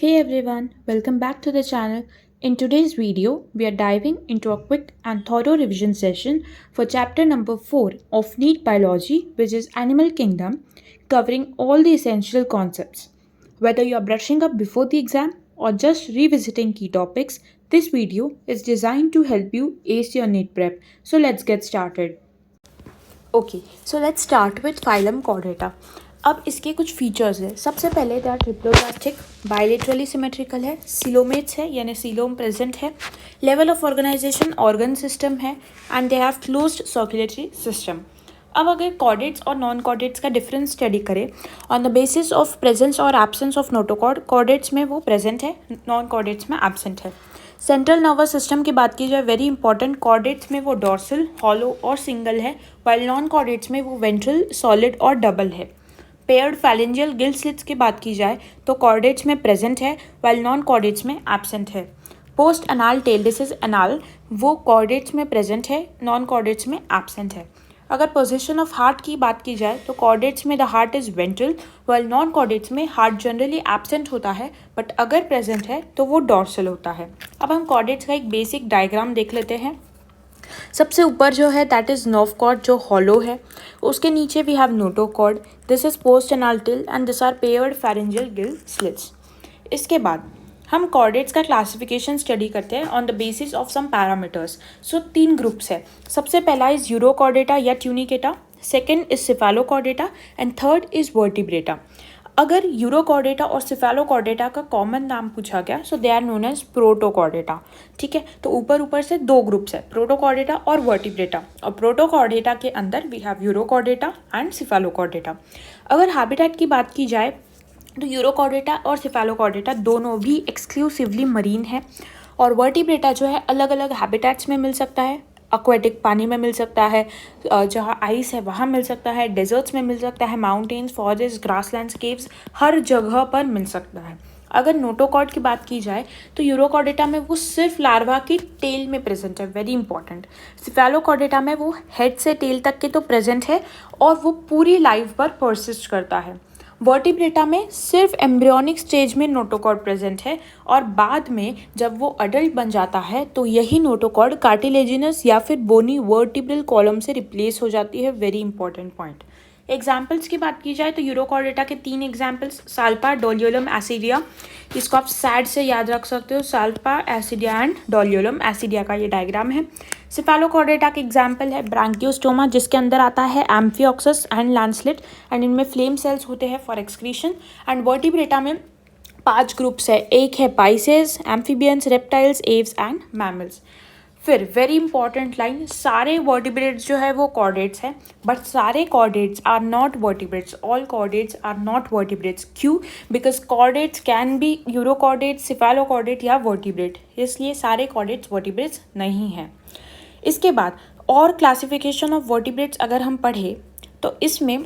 Hey everyone, welcome back to the channel. In today's video, we are diving into a quick and thorough revision session for chapter number 4 of NEET Biology, which is Animal Kingdom, covering all the essential concepts. Whether you are brushing up before the exam or just revisiting key topics, this video is designed to help you ace your NEET prep. So let's get started. Okay so let's start with phylum chordata. अब इसके कुछ features हैं। सबसे पहले they are triploblastic, bilaterally symmetrical है, coelomates है यानी coelom present है, level of organization organ system है and they have closed circulatory system. अब अगर कॉर्डेट्स और नॉन कॉर्डेट्स का डिफरेंस स्टडी करें on the basis of presence और एब्सेंस ऑफ नोटोकॉर्ड, कॉर्डेट्स में वो प्रेजेंट है, नॉन कॉर्डेट्स में एब्सेंट है। सेंट्रल नर्वस सिस्टम की बात की जाए, वेरी इंपॉर्टेंट, कॉर्डेट्स में वो डॉर्सल, हॉलो और सिंगल है, वाइल नॉन कॉर्डेट्स में वो वेंट्रल, सॉलिड और डबल है। पेयर्ड फैलेंजियल गिल स्लिट्स की बात की जाए तो कॉर्डेट्स में प्रेजेंट है, वाइल नॉन कॉर्डेट्स में एब्सेंट है। पोस्ट अनाल टेल, दिस इज अनाल, वो कॉर्डेट्स में प्रेजेंट है, नॉन कॉर्डेट्स में एब्सेंट है। अगर पोजीशन ऑफ हार्ट की बात की जाए तो कॉर्डेट्स में the heart is ventral, while non chordates में हार्ट जनरली एब्सेंट होता है, बट अगर प्रेजेंट है तो वो डॉर्सल होता है। अब हम कॉर्डेट्स का एक बेसिक डायग्राम देख लेते हैं। सबसे ऊपर जो है दैट इज नर्व कॉर्ड जो हॉलो है, उसके नीचे we have notochord, this is post anal tail and this are paired pharyngeal gill slits. इसके बाद हम कॉर्डेट्स का क्लासिफिकेशन स्टडी करते हैं on the basis of some parameters. So 3 groups है। सबसे पहला इज यूरोकॉर्डेटा या tunicata, second is cephalochordata and third is vertebrata. अगर यूरोकॉर्डेटा और सिफेलोकॉर्डेटा का कॉमन नाम पूछा गया सो दे आर नोन एज प्रोटोकॉर्डेटा। ठीक है, तो ऊपर ऊपर से 2 ग्रुप्स है, प्रोटोकॉर्डेटा और वर्टिब्रेटा, और प्रोटोकॉर्डेटा के अंदर we have urochordata and cephalochordata. अगर हैबिटेट की बात की जाए तो यूरोकॉर्डेटा और सिफेलोकॉर्डेटा दोनों भी एक्सक्लूसिवली मरीन है, और वर्टिब्रेटा जो है अलग अलग हैबिटेट्स में मिल सकता है। एक्वेटिक पानी में मिल सकता है, जहाँ आइस है वहाँ मिल सकता है, डेजर्ट्स में मिल सकता है, माउंटेन्स, फॉरेस्ट, ग्रासलैंड्स, केव्स, हर जगह पर मिल सकता है। अगर नोटोकॉर्ड की बात की जाए तो यूरोकॉर्डेटा में वो सिर्फ लार्वा की टेल में प्रेजेंट है, वेरी इंपॉर्टेंट। सिफेलोकॉर्डेटा में वो हेड से टेल तक के तो प्रेजेंट है और वो पूरी लाइफ पर परसिस्ट करता है। वर्टिब्रेटा में सिर्फ एम्ब्रियोनिक स्टेज में नोटोकॉर्ड प्रेजेंट है, और बाद में जब वो अडल्ट बन जाता है तो यही नोटोकॉर्ड कार्टिलेजिनस या फिर बोनी वर्टिब्रल कॉलम से रिप्लेस हो जाती है, वेरी इंपॉर्टेंट पॉइंट। एग्जाम्पल्स की बात की जाए तो यूरोकॉर्डेटा के 3 एग्जाम्पल्स, साल्पा, डोलियोलम, एसिडिया। इसको आप सैड से याद रख सकते हो, साल्पा, एसिडिया एंड डोलियोलम एसिडिया का ये डायग्राम है। सिफेलोकॉर्डेटा के एग्जाम्पल है ब्रांकियोस्टोमा, जिसके अंदर आता है एम्फियोक्सस एंड लैंसलेट, एंड इनमें फ्लेम सेल्स होते हैं फॉर एक्सक्रीशन। एंड वर्टिब्रेटा में 5 ग्रुप्स है, एक है Pisces, amphibians, reptiles, Aves and mammals. फिर वेरी इंपॉर्टेंट लाइन, सारे वर्टिब्रेट्स जो है वो कॉर्डेट्स हैं, बट सारे chordates are not vertebrates, all chordates are not vertebrates. क्यों? Because chordates can be urochordate, cephalochordate या वर्टिब्रेट, इसलिए सारे कॉर्डेट्स वर्टिब्रेट्स नहीं हैं। इसके बाद और क्लासिफिकेशन ऑफ वर्टिब्रेट्स अगर हम पढ़े तो इसमें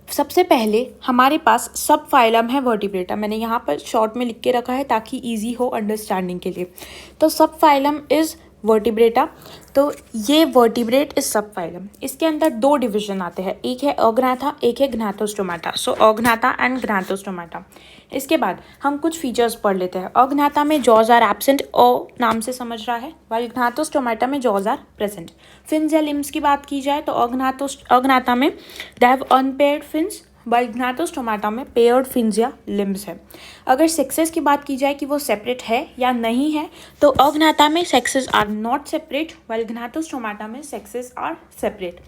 सबसे पहले हमारे पास सब फाइलम है वर्टिब्रेटा, मैंने यहाँ पर शॉर्ट में लिख के रखा है ताकि इजी हो अंडरस्टैंडिंग के लिए। तो सब फाइलम इज़ वर्टिब्रेटा, तो ये वर्टिब्रेट इज सब फाइलम। इसके अंदर 2 डिवीजन आते हैं, एक है अग्नाथा, एक है ग्नाथोस्टोमाटा। सो अग्नाथा एंड ग्नाथोस्टोमाटा। इसके बाद हम कुछ फीचर्स पढ़ लेते हैं। अग्नाथा में जॉज आर एब्सेंट, ओ नाम से समझ रहा है, वाइल ग्नाथोस्टोमाटा में जॉज आर प्रेजेंट। फिन्स या लिम्स की बात की जाए तो अग्नाथा में they have unpaired fins, while Gnathostomata में पेयर्ड फिन्स या लिम्स है। अगर सेक्सेस की बात की जाए कि वो सेपरेट है या नहीं है तो अग्नाथा में sexes are not separate, while Gnathostomata में सेक्सेस आर सेपरेट।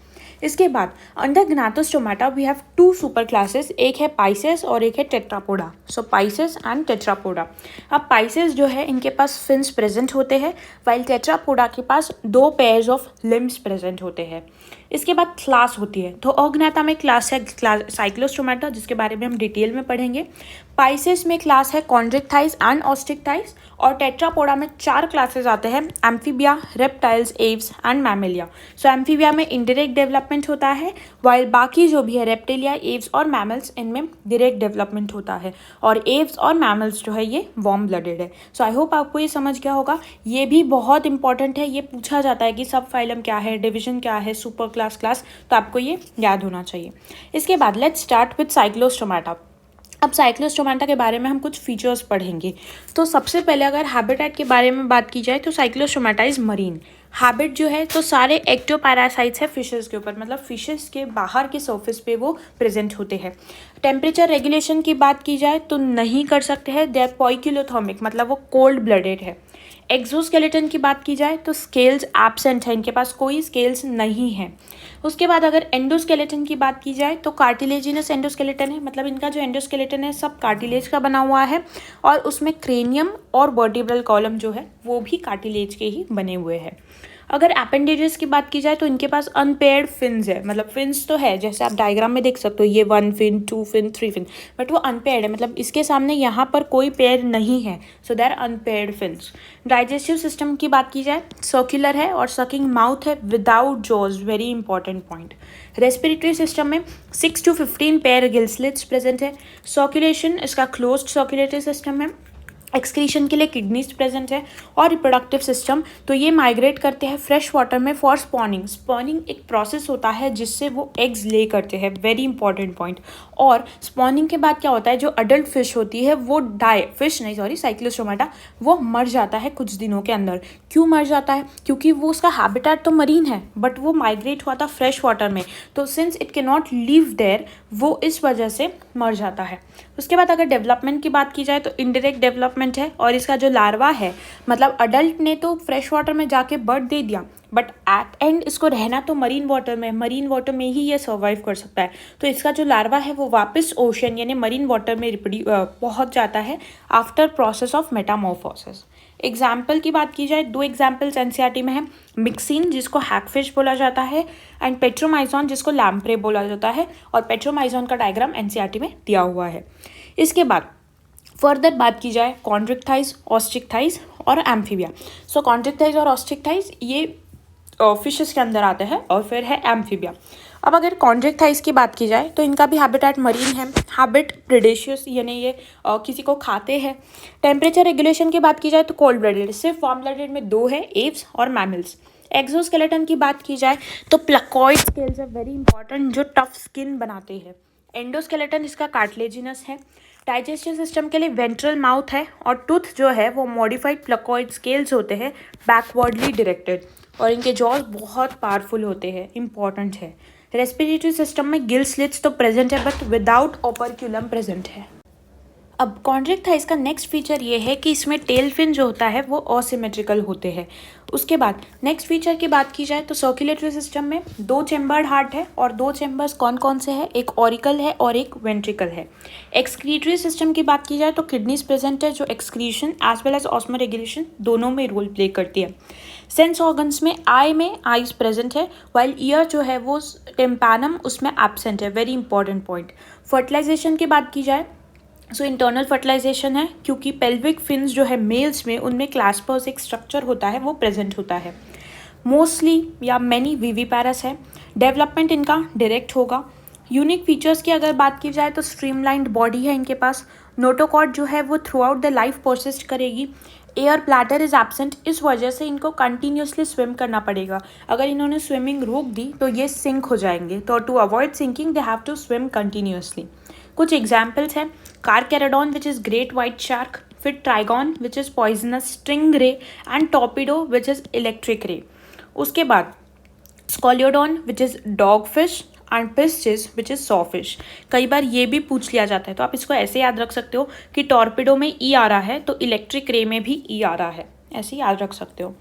इसके बाद under Gnathostomata we have 2 super classes, एक है पाइसेस और एक है Tetrapoda. So Pisces and Tetrapoda. अब पाइसेस जो है इनके पास फिन्स प्रेजेंट होते हैं, वाइल टेट्रापोडा के पास 2 पेयर्स ऑफ लिम्स प्रेजेंट होते हैं। इसके बाद क्लास होती है, तो अग्नाथा में क्लास है साइक्लोस्टोमाटा, जिसके बारे में हम डिटेल में पढ़ेंगे। पाइसेस में क्लास है कॉन्ड्रिक्टाइज एंड ऑस्टिक्टाइज, और टेट्रापोडा में 4 क्लासेस आते हैं, amphibia, reptiles, Aves and Mammalia. So amphibia में इनडायरेक्ट डेवलपमेंट होता है, वाइल बाकी जो भी है रेप्टिलिया, एव्स और मैमल्स, इनमें डायरेक्ट डेवलपमेंट होता है, और एव्स और मैमल्स जो है ये वार्म ब्लडेड है। सो आई होप आपको ये समझ गया होगा। ये भी बहुत इंपॉर्टेंट है, ये पूछा जाता है कि सब फाइलम क्या है, डिविजन क्या है, सुपर क्लास, तो आपको ये याद होना चाहिए। इसके बाद लेट्स स्टार्ट विथ साइक्लोस्टोमाटा। अब साइक्लोस्टोमाटा के बारे में हम कुछ फीचर्स पढ़ेंगे। तो सबसे पहले अगर हैबिटेट के बारे में बात की जाए तो साइक्लोस्टोमाटा इज मरीन। हैबिट जो है तो सारे एक्टोपैरासाइट्स है फिशेस के ऊपर, मतलब फिशेस के बाहर के सरफेस पे वो प्रेजेंट होते हैं। टेम्परेचर रेगुलेशन की बात की जाए तो नहीं कर सकते हैं, दे आर पॉइक्यूलोथर्मिक, मतलब वो कोल्ड ब्लडेड है। एक्सोस्केलेटन की बात की जाए तो स्केल्स एब्सेंट है, इनके पास कोई स्केल्स नहीं है। उसके बाद अगर एंडोस्केलेटन की बात की जाए तो कार्टिलेजिनस एंडोस्केलेटन है, मतलब इनका जो एंडोस्केलेटन है सब कार्टिलेज का बना हुआ है और उसमें क्रेनियम और वर्टिब्रल कॉलम जो है वो भी कार्टिलेज के ही बने हुए हैं। अगर अपेंडेजेस की बात की जाए तो इनके पास अनपेयर्ड फिन्स है, मतलब फिन्स तो है जैसे आप डायग्राम में देख सकते हो, ये 1 फिन 2 फिन 3 फिन, बट वो अनपेयर्ड है, मतलब इसके सामने यहाँ पर कोई पेयर नहीं है, सो देर अनपेयर्ड फिन्स। डाइजेस्टिव सिस्टम की बात की जाए सर्कुलर है और सकिंग माउथ है without jaws, very important point. Respiratory system में 6 to 15 pair gill slits present है। सर्कुलेशन इसका क्लोज्ड सर्कुलेटरी सिस्टम है। एक्सक्रीशन के लिए किडनीज प्रेजेंट है। और रिप्रोडक्टिव सिस्टम तो ये माइग्रेट करते हैं फ्रेश वाटर में फॉर स्पॉनिंग। स्पॉनिंग एक प्रोसेस होता है जिससे वो एग्स ले करते हैं, वेरी इंपॉर्टेंट पॉइंट। और स्पॉनिंग के बाद क्या होता है, जो अडल्ट फिश होती है वो साइक्लोस्टोमाटा वो मर जाता है कुछ दिनों के अंदर। क्यों मर जाता है? क्योंकि वो उसका हैबिटेट तो मरीन है बट वो माइग्रेट हुआ था फ्रेश वाटर में, तो since it can not live there वो इस वजह से मर जाता है। उसके बाद अगर डेवलपमेंट की बात की जाए तो इनडायरेक्ट डेवलपमेंट है और इसका जो लार्वा है, मतलब अडल्ट ने तो फ्रेश वाटर में जाके बर्थ दे दिया बट एट एंड इसको रहना तो मरीन वाटर में ही ये सर्वाइव कर सकता है। तो इसका जो लार्वा है वो वापस ओशन यानी मरीन वाटर में पहुंच जाता है after process of Metamorphosis. Example की बात की जाए, 2 एग्जाम्पल्स एनसीईआरटी में है, मिक्सिन जिसको हैगफिश बोला जाता है एंड पेट्रोमाइजॉन जिसको लैम्प्रे बोला जाता है, और पेट्रोमाइजॉन का डायग्राम एनसीईआरटी में दिया हुआ है। इसके बाद फर्दर बात की जाए कॉन्ड्रिक्टाइज, ऑस्ट्रिक्टाइज और एम्फीबिया। सो कॉन्ड्रिक्टाइज और ऑस्ट्रिक्टाइज ये फिशेस के अंदर आते हैं और फिर है एम्फीबिया। अब अगर कॉन्ड्रिक्टाइज की बात की जाए तो इनका भी हैबिटेट मरीन है, हैबिट प्रेडेशियस यानी ये किसी को खाते हैं। टेम्परेचर रेगुलेशन की बात की जाए तो कोल्ड ब्लडेड, सिर्फ वार्म ब्लडेड में 2 है, एव्स और मैमल्स। एक्सोस्केलेटन की बात की जाए तो प्लाकॉइड स्केल्स है वेरी इंपॉर्टेंट जो टफ स्किन बनाते हैं। एंडोस्केलेटन इसका कार्टिलेजिनस है। डाइजेस्टिव सिस्टम के लिए वेंट्रल माउथ है और टूथ जो है वो मॉडिफाइड प्लाकॉइड स्केल्स होते हैं बैकवर्डली डायरेक्टेड, और इनके जॉज बहुत पावरफुल होते हैं, इंपॉर्टेंट है। रेस्पिरेटरी सिस्टम में गिल स्लिट्स तो प्रेजेंट है बट विदाउट ओपर्क्यूलम प्रेजेंट है। अब कॉन्ड्रिक्टाइज का नेक्स्ट फीचर ये है कि इसमें टेल फिन जो होता है वो असिमेट्रिकल होते हैं। उसके बाद नेक्स्ट फीचर की बात की जाए तो सर्कुलेटरी सिस्टम में 2 चेम्बर्ड हार्ट है और 2 चेम्बर्स कौन कौन से हैं, एक ऑरिकल है और एक वेंट्रिकल है। एक्सक्रीटरी सिस्टम की बात की जाए तो किडनीज प्रेजेंट है जो excretion as well as osmoregulation दोनों में रोल प्ले करती है। सेंस ऑर्गन्स में आईज प्रेजेंट है, वाइल ईयर जो है वो टिम्पैनम उसमें एब्सेंट है, वेरी इंपॉर्टेंट पॉइंट। फर्टिलाइजेशन की बात की जाए सो इंटरनल फर्टिलाइजेशन है, क्योंकि पेल्विक फिन्स जो है मेल्स में उनमें क्लैस्पर्स एक स्ट्रक्चर होता है वो प्रेजेंट होता है। मोस्टली या मैनी विविपैरस है। डेवलपमेंट इनका डायरेक्ट होगा। यूनिक फीचर्स की अगर बात की जाए तो स्ट्रीमलाइंड बॉडी है इनके पास। नोटोकॉर्ड जो है वो through out the life persist करेगी। एयर ब्लैडर इज एब्सेंट, इस वजह से इनको कंटिन्यूसली स्विम करना पड़ेगा। अगर इन्होंने स्विमिंग रोक दी तो ये सिंक हो जाएंगे, तो to avoid sinking they have to swim continuously. कुछ एग्जाम्पल्स हैं, Carcharodon which is great white shark, फिर Trygon which is poisonous sting ray and Torpedo which is electric ray. उसके बाद Scoliodon which is dog fish and पिस्चिस which is saw fish. कई बार ये भी पूछ लिया जाता है, तो आप इसको ऐसे याद रख सकते हो कि टॉर्पिडो में ई आ रहा है तो इलेक्ट्रिक रे में भी ई आ रहा है, ऐसे याद रख सकते हो।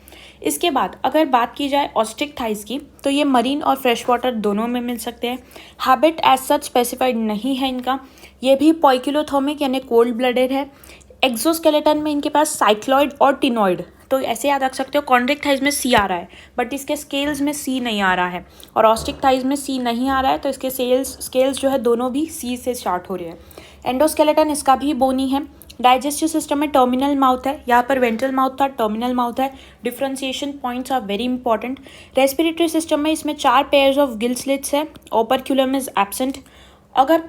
इसके बाद अगर बात की जाए ऑस्ट्रिक्टाइज की तो ये मरीन और फ्रेश वाटर दोनों में मिल सकते हैं। हैबिट एज सच स्पेसिफाइड नहीं है इनका। ये भी पॉइक्यूलोथर्मिक यानी कोल्ड ब्लडेड है। एक्सोस्केलेटन में इनके पास साइक्लॉइड और टिनॉइड, तो ऐसे याद रख सकते हो कॉन्ड्रिक्टाइज में सी आ रहा है बट इसके स्केल्स में सी नहीं आ रहा है, और ऑस्ट्रिक्टाइज में सी नहीं आ रहा है तो इसके स्केल्स जो है दोनों भी सी से स्टार्ट हो रहे हैं। एंडोस्केलेटन इसका भी बोनी है। डाइजेस्टिव सिस्टम में टर्मिनल माउथ है, यहाँ पर वेंट्रल माउथ था, टर्मिनल माउथ है। Differentiation points are very important. Respiratory system में इसमें 4 पेयर्स ऑफ गिल स्लिट्स है, ओपर्क्यूलम इज एब्सेंट। अगर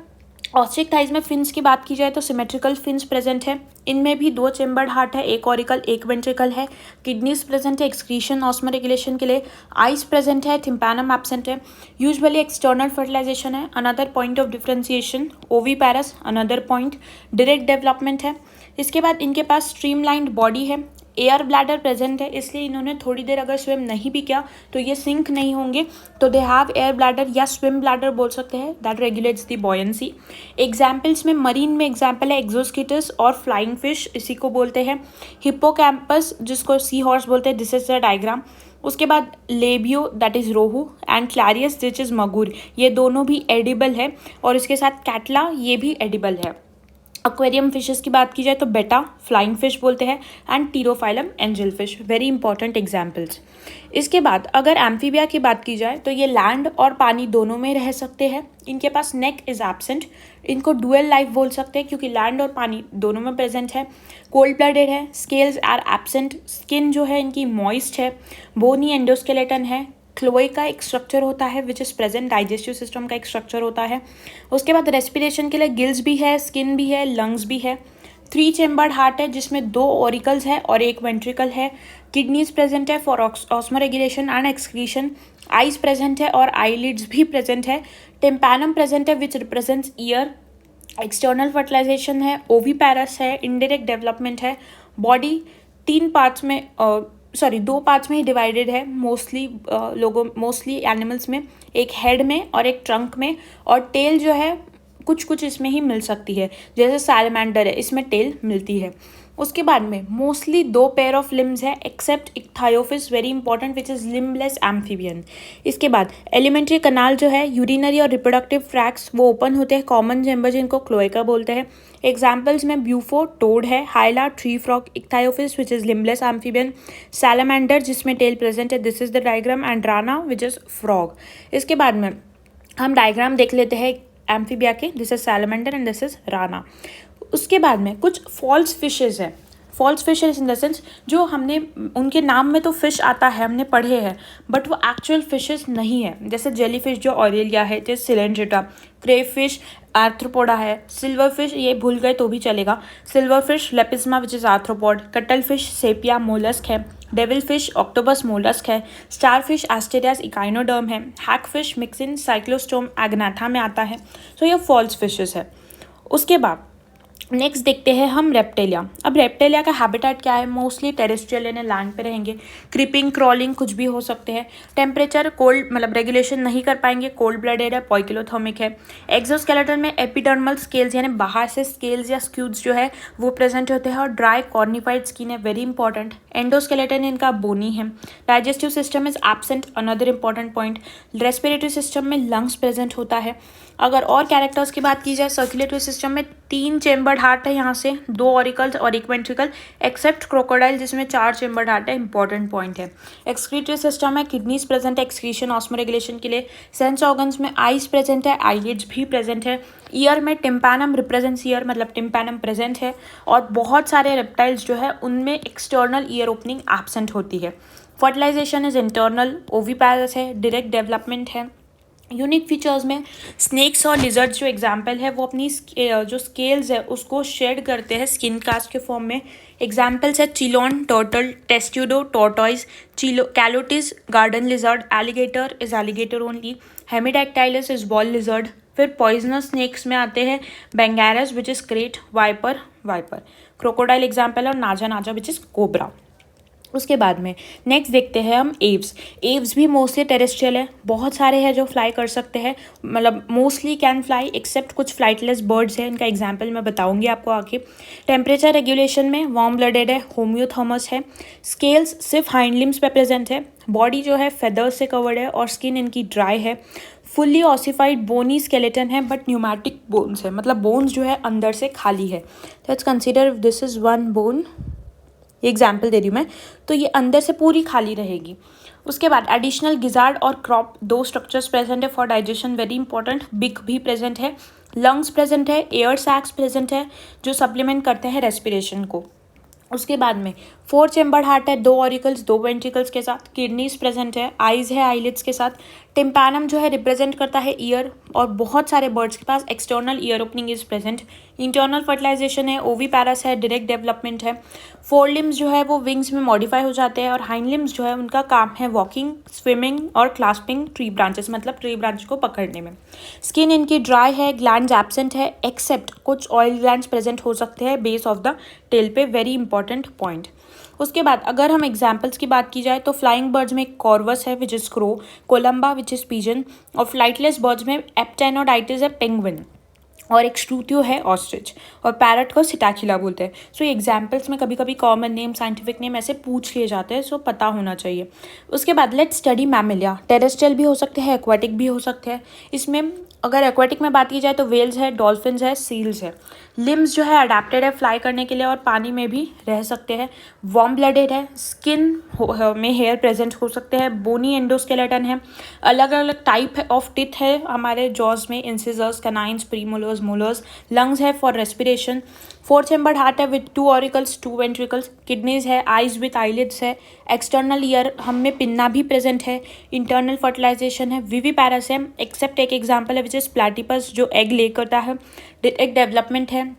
ऑस्ट्रिक थाइज में फिन्स की बात की जाए तो सिमेट्रिकल फिन्स प्रेजेंट है। इनमें भी 2 चेम्बर्ड हार्ट है, एक ऑरिकल एक वेंट्रिकल है। किडनीज प्रेजेंट है एक्सक्रीशन ऑस्मो रेगुलेशन के लिए। आइज प्रेजेंट है, टिम्पैनम एब्सेंट है। यूजुअली एक्सटर्नल फर्टिलाइजेशन है, another point of differentiation. ओवीपैरस another point. Direct development है। इसके बाद इनके पास स्ट्रीमलाइंड बॉडी है। एयर ब्लैडर प्रेजेंट है, इसलिए इन्होंने थोड़ी देर अगर स्विम नहीं भी किया तो ये सिंक नहीं होंगे, तो दे हैव एयर ब्लैडर या स्विम ब्लैडर बोल सकते हैं, that regulates the buoyancy. Examples में मरीन में एग्जाम्पल है एक्सोस्कीटस और फ्लाइंग फिश, इसी को बोलते हैं। हिप्पोकैम्पस जिसको सी हॉर्स बोलते हैं, दिस इज द डायग्राम। उसके बाद Labeo that is rohu and Clarias which is magur, ये दोनों भी एडिबल है। और इसके साथ कैटला, ये भी एडिबल है। एक्वेरियम फिशेस की बात की जाए तो बेटा फ्लाइंग फिश बोलते हैं and Pterophyllum angel fish, very important examples. इसके बाद अगर एम्फीबिया की बात की जाए तो ये लैंड और पानी दोनों में रह सकते हैं। इनके पास नेक इज एब्सेंट, इनको डुअल लाइफ बोल सकते हैं क्योंकि लैंड और पानी दोनों में प्रेजेंट है। कोल्ड ब्लडेड है, स्केल्स आर एब्सेंट, स्किन जो है इनकी मॉइस्ट है। बोनी एंडोस्केलेटन है। क्लोए का एक स्ट्रक्चर होता है which is present, digestive system का एक स्ट्रक्चर होता है। उसके बाद रेस्पिरेशन के लिए गिल्स भी है, स्किन भी है, लंग्स भी है। 3 चेम्बर्ड हार्ट है जिसमें 2 ऑरिकल्स है और एक वेंट्रिकल है। किडनीज प्रेजेंट है for osmoregulation and excretion. Eyes present है और आईलिड्स भी प्रेजेंट है। टिम्पैनम प्रेजेंट है which represents ear. External fertilisation है। ओवीपैरस है, इनडायरेक्ट डेवलपमेंट है। बॉडी 2 पार्ट्स में ही डिवाइडेड है मोस्टली एनिमल्स में, एक हेड में और एक ट्रंक में। और टेल जो है कुछ कुछ इसमें ही मिल सकती है, जैसे सैलमेंडर है इसमें टेल मिलती है। उसके बाद में मोस्टली 2 पेयर ऑफ लिम्स है except Ichthyophis, very important, which is limbless amphibian. इसके बाद एलिमेंट्री कनाल जो है, यूरिनरी और रिप्रोडक्टिव ट्रैक्ट्स वो ओपन होते हैं। कॉमन चैम्बर जिनको क्लोएका बोलते हैं। एग्जाम्पल्स में ब्यूफो टोड है, Hyla tree frog, Ichthyophis which is limbless amphibian, salamander जिसमें टेल प्रेजेंट है, this is the diagram, and Rana which is frog. इसके बाद में हम डायग्राम देख लेते हैं एम्फीबिया के, this is salamander and this is Rana. उसके बाद में कुछ फॉल्स फिशेज है। False fishes in the sense जो हमने उनके नाम में तो फिश आता है, हमने पढ़े हैं, बट वो एक्चुअल फिशेज नहीं है। जैसे जेली फिश जो ऑरेलिया है, जैसे सिलेंड्रेटा। क्रेव फिश आर्थ्रोपोडा है। सिल्वर फिश ये भूल गए तो भी चलेगा, silver fish Lepisma which is arthropod. Cuttle fish Sepia mollusc है। डेविल फिश ऑक्टोपस मोलस्क है। स्टार फिश एस्टेरियास इकाइनोडर्म है। Hag fish Myxine cyclostome Agnatha में आता है। तो ये फॉल्स फिशेस है। उसके बाद नेक्स्ट देखते हैं हम रेप्टेलिया। अब रेप्टेलिया का हैबिटेट क्या है, मोस्टली टेरेस्ट्रियल यानी लैंड पे रहेंगे। क्रीपिंग क्रॉलिंग कुछ भी हो सकते हैं। टेम्परेचर कोल्ड मतलब रेगुलेशन नहीं कर पाएंगे, कोल्ड ब्लडेड है, पॉइकिलोथर्मिक है। एक्सोस्केलेटन में एपिडर्मल स्केल्स यानी बाहर से स्केल्स या स्क्यूड्स जो है वो प्रेजेंट होते हैं और ड्राई कॉर्निफाइड स्किन है, वेरी इंपॉर्टेंट। एंडोस्केलेटन इनका बोनी है। Digestive system is absent, another important point. Respiratory system में लंग्स प्रेजेंट होता है। अगर और कैरेक्टर्स की बात की जाए, सर्कुलेटरी सिस्टम में 3 चेम्बर्ड हार्ट है, यहाँ से 2 ऑरिकल्स और एक वेंट्रिकल, एक्सेप्ट क्रोकोडाइल जिसमें 4 चेम्बर्ड हार्ट है, इंपॉर्टेंट पॉइंट है। एक्सक्रीटरी सिस्टम है, किडनीज प्रेजेंट है एक्सक्रीशन ऑस्मो रेगुलेशन के लिए। सेंस ऑर्गन्स में आइज प्रेजेंट है, आईलिड्स भी प्रेजेंट है। ईयर में टिम्पैनम रिप्रेजेंट्स ईयर, मतलब टिम्पैनम प्रेजेंट है। और बहुत सारे रेप्टाइल्स जो है उनमें एक्सटर्नल ईयर ओपनिंग एब्सेंट होती है। Fertilisation is internal. ओवीपैरस है, डायरेक्ट डेवलपमेंट है। यूनिक फीचर्स में स्नेक्स और लिजर्ड्स जो एग्जाम्पल है वो अपनी जो स्केल्स है उसको शेड करते हैं स्किन कास्ट के फॉर्म में। एग्जाम्पल्स है Chelone turtle, Testudo tortoise, Calotes garden lizard, alligator is alligator only, Hemidactylus is wall lizard. फिर पॉइजनस स्नेक्स में आते हैं Bungarus which is krait, viper, crocodile example और नाजा नाजा विच इज कोबरा। उसके बाद में नेक्स्ट देखते हैं हम एव्स। एव्स भी मोस्टली टेरेस्ट्रियल है, बहुत सारे हैं जो फ्लाई कर सकते हैं, मतलब मोस्टली कैन फ्लाई एक्सेप्ट कुछ फ्लाइटलेस बर्ड्स हैं, इनका एग्जांपल मैं बताऊंगी आपको आगे। टेम्परेचर रेगुलेशन में वार्म ब्लडेड है, होम्योथर्मस है। स्केल्स सिर्फ हाइंड लिम्स पे प्रेजेंट है। बॉडी जो है फेदर्स से कवर्ड है और स्किन इनकी ड्राई है। फुल्ली ऑसिफाइड बोनी स्केलेटन है बट न्यूमैटिक बोन्स है, मतलब बोन्स जो है अंदर से खाली है। Let's consider this is one bone, ये एग्जाम्पल दे रही हूँ मैं, तो ये अंदर से पूरी खाली रहेगी। उसके बाद एडिशनल गिजार्ड और क्रॉप 2 स्ट्रक्चर्स प्रेजेंट है फॉर डाइजेशन, वेरी इंपॉर्टेंट। बिक भी प्रेजेंट है, लंग्स प्रेजेंट है, एयर सैक्स प्रेजेंट है जो सप्लीमेंट करते हैं रेस्पिरेशन को। उसके बाद में 4 चेम्बर्ड हार्ट है, 2 ऑरिकल्स 2 वेंट्रिकल्स के साथ। किडनीज प्रेजेंट है, आइज है आईलिड्स के साथ। टिम्पैनम जो है रिप्रेजेंट करता है ईयर, और बहुत सारे बर्ड्स के पास external ear opening is present. Internal fertilization है, ओवीपैरस है, डायरेक्ट डेवलपमेंट है। फोर लिम्स जो है वो विंग्स में मॉडिफाई हो जाते हैं, और हाइंड लिम्स जो है उनका काम है वॉकिंग, स्विमिंग और क्लास्पिंग ट्री ब्रांचेस, मतलब ट्री ब्रांच को पकड़ने में। स्किन इनकी ड्राई है, ग्लैंड्स एब्सेंट है, एक्सेप्ट कुछ ऑयल ग्लैंड्स प्रेजेंट हो सकते हैं बेस ऑफ द टेल पे, वेरी इंपॉर्टेंट पॉइंट। उसके बाद अगर हम एग्जाम्पल्स की बात की जाए तो फ्लाइंग बर्ड्स में कॉर्वस है which is crow, Columba which is pigeon, और फ्लाइटलेस बर्ड्स में एप्टेनोडाइटिस है पेंगुइन, और एक स्ट्रूथियो है ऑस्ट्रिच, और पैरट को सिटाकिला बोलते हैं। सो एग्जाम्पल्स में कभी कभी कॉमन नेम, साइंटिफिक नेम ऐसे पूछ लिए जाते हैं, सो पता होना चाहिए। उसके बाद लेट्स स्टडी मैमिलिया। टेरेस्ट्रियल भी हो सकते हैं, एक्वाटिक भी हो सकते हैं। इसमें अगर एक्वाटिक में बात की जाए तो वेल्स है, डॉल्फिन्स है, सील्स है। लिम्स जो है अडेप्टेड है फ्लाई करने के लिए और पानी में भी रह सकते हैं। वार्म ब्लडेड है, स्किन में हेयर प्रेजेंट हो सकते हैं, बोनी एंडोस्केलेटन है, अलग अलग टाइप ऑफ टिथ है हमारे जॉज में, incisors, canines, premolars, molars. Lungs है for respiration. Four chambered heart है विथ 2 ऑरिकल्स, 2 वेंट्रिकल्स। किडनीज है, आइज विथ आईलिड्स है। एक्सटर्नल ईयर हम में पिन्ना भी प्रेजेंट है। इंटरनल फर्टिलाइजेशन है, विवीपैरस है, एक्सेप्ट एक एग्जाम्पल है विच इज प्लैटिपस जो एग ले करता है। एक डेवलपमेंट है,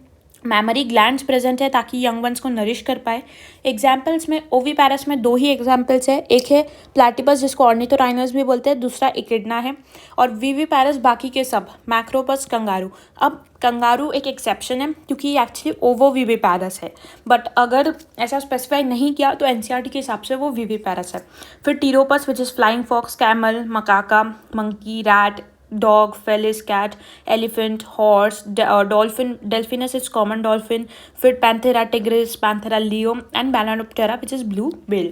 मैमरी ग्लैंड्स प्रेजेंट है ताकि यंग वंस को नरिश कर पाए। एग्जाम्पल्स में ओवीपैरस में 2 ही एग्जाम्पल्स है, एक है प्लैटिपस जिसको ऑर्निथोराइनस भी बोलते हैं, दूसरा इकिडना है। और विवीपैरस बाकी के सब, मैक्रोपस, कंगारू। अब कंगारू एक एक्सेप्शन है क्योंकि ये एक्चुअली ओवो विवीपैरस है, बट अगर ऐसा स्पेसिफाई नहीं किया तो एनसीईआरटी के हिसाब से वो विवीपैरस है। फिर Pteropus which is flying fox, camel, Macaca, monkey, rat, dog, felis, cat, elephant, horse, dolphin, delphinus is common dolphin, फिर panthera tigris, panthera leo and Balanoptera which is blue whale।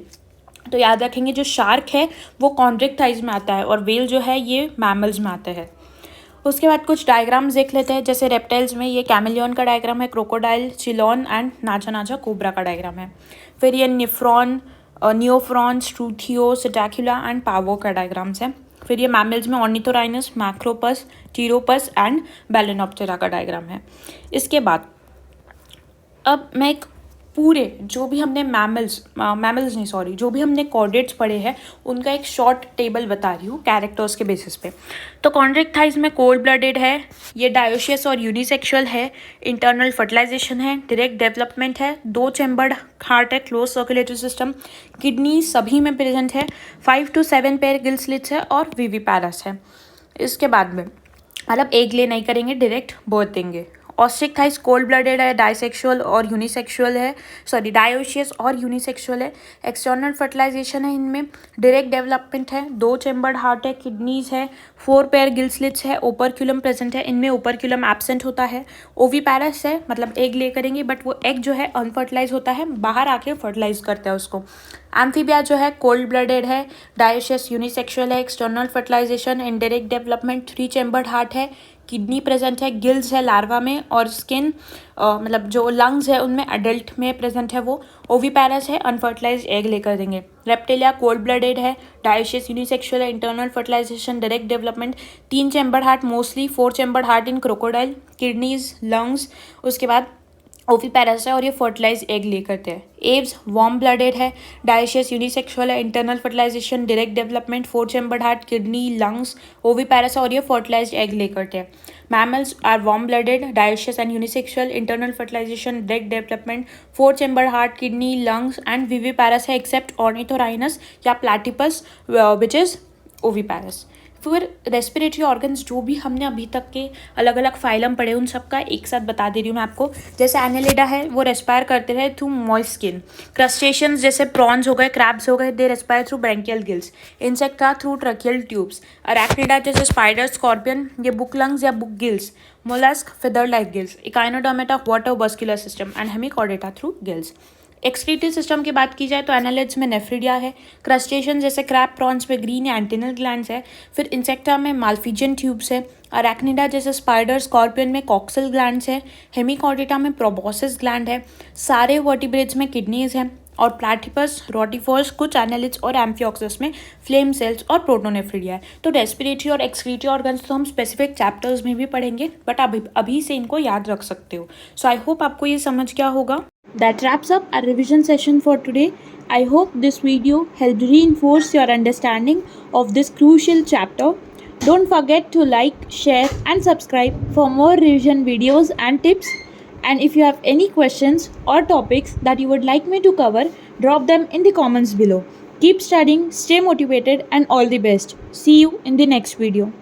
तो याद रखेंगे जो शार्क है वो कॉन्ड्रिक्टाइज में आता है और वेल जो है ये मैमल्स में आता है। उसके बाद कुछ डायग्राम्स देख लेते हैं, जैसे रेप्टाइल्स में ये कैमिलियन का डायग्राम है, क्रोकोडाइल, चिलोन एंड नाचा नाचा कोबरा का डायग्राम है। फिर ये निफ्रॉन, नियोफ्रॉन, स्ट्रूथियो, सिटाक्युला एंड पावो का डायग्राम्स है। फिर ये मैमल्स में ऑर्निथोराइनस, मैक्रोपस, टीरोपस एंड बैलेनोप्टेरा का डायग्राम है। इसके बाद अब मैं एक पूरे जो भी हमने जो भी हमने कॉर्डेट्स पढ़े हैं उनका एक शॉर्ट टेबल बता रही हूँ कैरेक्टर्स के बेसिस पे। तो कॉन्ड्रिक्टाइज में कोल्ड ब्लडेड है, ये डायोशियस और यूनिसेक्सुअल है, इंटरनल फर्टिलाइजेशन है, डायरेक्ट डेवलपमेंट है, 2 चैम्बर्ड हार्ट है, क्लोज सर्कुलेटरी सिस्टम, किडनी सभी में प्रेजेंट है, 5 to 7 पेयर गिल स्लिट्स है और विवीपैरस है। इसके बाद में मतलब एग ले नहीं करेंगे, डायरेक्ट बर्थ देंगे। ऑस्ट्रिक थाइस कोल्ड ब्लडेड है, डाइसेक्सुअल और यूनिसेक्सुअल है, डायोशियस और यूनिसेक्सुअल है। एक्सटर्नल फर्टिलाइजेशन है इनमें, डायरेक्ट डेवलपमेंट है, 2 चैम्बर्ड हार्ट है, किडनीज है, 4 पेयर गिल स्लिट्स है, ओपरक्यूलम प्रेजेंट है, इनमें ओपरक्यूलम एब्सेंट होता है। ओवीपैरस है मतलब एग ले करेंगे बट वो एग जो है अनफर्टिलाइज होता है, बाहर आके फर्टिलाइज करता है उसको। एम्फीबिया जो है कोल्ड ब्लडेड है, डायोशियस यूनिसेक्सुअल है, external fertilisation and direct development, 3 chambered heart है, किडनी प्रेजेंट है, गिल्स है लार्वा में, और स्किन मतलब जो लंग्स है उनमें अडल्ट में प्रेजेंट है वो। ओवीपैरस है, अनफर्टिलाइज एग लेकर देंगे। रेप्टिलिया कोल्ड ब्लडेड है, डायोशियस यूनिसेक्सुअल है, internal fertilisation, direct development, 3 chambered heart mostly, 4 chambered heart in crocodile, kidneys, lungs. उसके बाद ओवीपैरस है और ये फर्टिलाइज एग ले करते हैं। एव्स वार्म ब्लडेड है, डायोशियस यूनिसेक्सुअल है, internal fertilisation, direct development, 4 chambered heart, kidney, lungs, oviparous है और ये फर्टिलाइज एग ले करते हैं। Mammals are warm blooded, dioecious and unisexual, internal fertilisation, direct development, 4 chambered heart, kidney, lungs and viviparous है except ऑर्निथोराइनस या platypus which is ओवीपैरस। फिर respiratory organs जो भी हमने अभी तक के अलग अलग फाइलम पढ़े उन सब का एक साथ बता दे रही हूँ मैं आपको। जैसे एनेलिडा है वो रेस्पायर करते रहे थ्रू मॉइस्ट स्किन। क्रस्टेशियंस जैसे प्रॉन्स हो गए, क्रैब्स हो गए, they respire through branchial gills. Insecta through tracheal tubes. Arachnida जैसे स्पाइडर, स्कॉर्पियन, ये बुक लंग्स या book gills. Mollusc feather like gills. Echinodermata water vascular system and Hemichordata through gills. Excretory system की बात की जाए तो एनालिड्स में nephridia है, क्रस्टेशियन जैसे क्रैब, प्रॉन्स में ग्रीन या एंटिनल ग्लैंड्स है, फिर इंसेक्टा में माल्फिजियन ट्यूब्स है, अरैक्निडा जैसे स्पाइडर, स्कॉर्पियन में कॉक्सल ग्लैंड्स है, हेमिकॉर्डेटा में प्रोबोसिस ग्लैंड है, सारे वर्टिब्रेट्स में किडनीज हैं, और प्लैटिपस, रोटिफोर्स, कुछ एनालिड्स और एम्फिऑक्सस में फ्लेम सेल्स और प्रोटोनेफ्रिडिया है। तो रेस्पिरेटरी और एक्सक्रीटरी ऑर्गन्स तो हम स्पेसिफिक चैप्टर्स में भी पढ़ेंगे बट अभी से इनको याद रख सकते हो। सो आई होप आपको ये समझ गया होगा। That wraps up our revision session for today. I hope this video helped reinforce your understanding of this crucial chapter. Don't forget to like, share, and subscribe for more revision videos and tips. And if you have any questions or topics that you would like me to cover, drop them in the comments below. Keep studying, stay motivated, and all the best. See you in the next video.